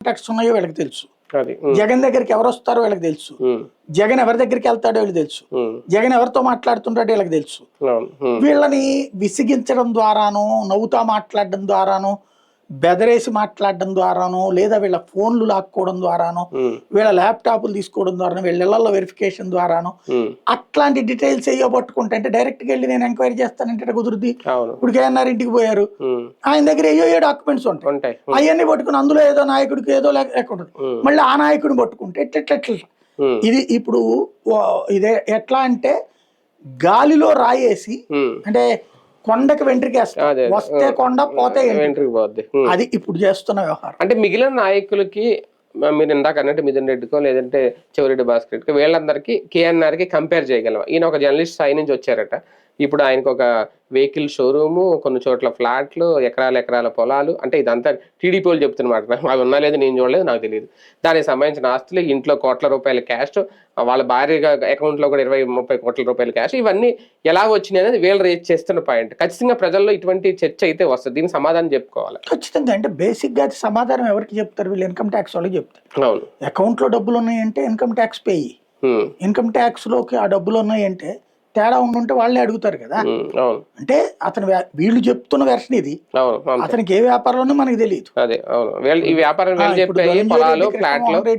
Contacts ఉన్నాయో వీళ్ళకి తెలుసు. అది జగన్ దగ్గరికి ఎవరు వస్తారో వీళ్ళకి తెలుసు. జగన్ ఎవరి దగ్గరికి వెళ్తాడో వీళ్ళకి తెలుసు. జగన్ ఎవరితో మాట్లాడుతుంటాడో వీళ్ళకి తెలుసు. వీళ్ళని విసిగించడం ద్వారానో, నవ్వుతా మాట్లాడడం ద్వారానో, బెదరేసి మాట్లాడడం ద్వారానో, లేదా వీళ్ళ ఫోన్లు లాక్కోవడం ద్వారానో, వీళ్ళ ల్యాప్టాప్లు తీసుకోవడం ద్వారానో, వీళ్ళ ఇళ్లలో వెరిఫికేషన్ ద్వారానో అట్లాంటి డీటెయిల్స్ అయ్యో పట్టుకుంటే అంటే డైరెక్ట్ గా వెళ్ళి నేను ఎంక్వైరీ చేస్తానంటే కుదురుద్ది. ఇప్పుడు కేఎన్ఆర్ ఇంటికి పోయారు, ఆయన దగ్గర ఏ డాక్యుమెంట్స్ ఉంటాయి, అవన్నీ పట్టుకుని అందులో ఏదో నాయకుడికి ఏదో లేకుండా మళ్ళీ ఆ నాయకుడిని పట్టుకుంటే ఎట్లా ఇది ఇప్పుడు ఇదే ఎట్లా అంటే గాలిలో రాయేసి అంటే కొండకి వెంట్రుకేస్తారు, వస్తే కొండ పోతే వెంట్రుకు పోద్ది. అది ఇప్పుడు చేస్తున్న వ్యవహారం. అంటే మిగిలిన నాయకులకి మీరు ఇందాక అన్నట్టు మిథున్ రెడ్డికో లేదంటే చెవిరెడ్డి భాస్కర్ రెడ్డికో వీళ్ళందరికీ కేఎన్ఆర్ కి కంపేర్ చేయగలం. ఈయన ఒక జర్నలిస్ట్ స్థాయి నుంచి వచ్చారట, ఇప్పుడు ఆయనకు ఒక వెహికల్ షోరూము, కొన్ని చోట్ల ఫ్లాట్లు, ఎకరాల పొలాలు, అంటే ఇదంతా టీడీపీ వాళ్ళు చెప్తున్నమాట. అవి ఉన్నా లేదు నేను చూడలేదు, నాకు తెలియదు. దానికి సంబంధించిన ఆస్తులు, ఇంట్లో కోట్ల రూపాయల క్యాష్, వాళ్ళ భార్య అకౌంట్లో కూడా 20-30 కోట్ల రూపాయల క్యాష్, ఇవన్నీ ఎలా వచ్చినాయి అనేది వీళ్ళు రేజ్ చేస్తున్న పాయింట్. ఖచ్చితంగా ప్రజల్లో ఇటువంటి చర్చ అయితే వస్తుంది, దీనికి సమాధానం చెప్పుకోవాలి ఖచ్చితంగా. అంటే బేసిక్ గా సమాధానం ఎవరికి చెప్తారు? వీళ్ళు ఇన్కమ్ ట్యాక్స్ వాళ్ళకి చెప్తారు. అవును, అకౌంట్ లో డబ్బులు ఉన్నాయంటే income tax pay, income tax లోకి ఆ డబ్బులు ఉన్నాయంటే తేడా ఉండుంటే వాళ్ళే అడుగుతారు కదా. అంటే అతను వీళ్ళు చెప్తున్న వెర్షన్ ఇది, అతనికి ఏ వ్యాపారంలోనూ మనకి తెలియదు. అదే అవును, ఈ వ్యాపారం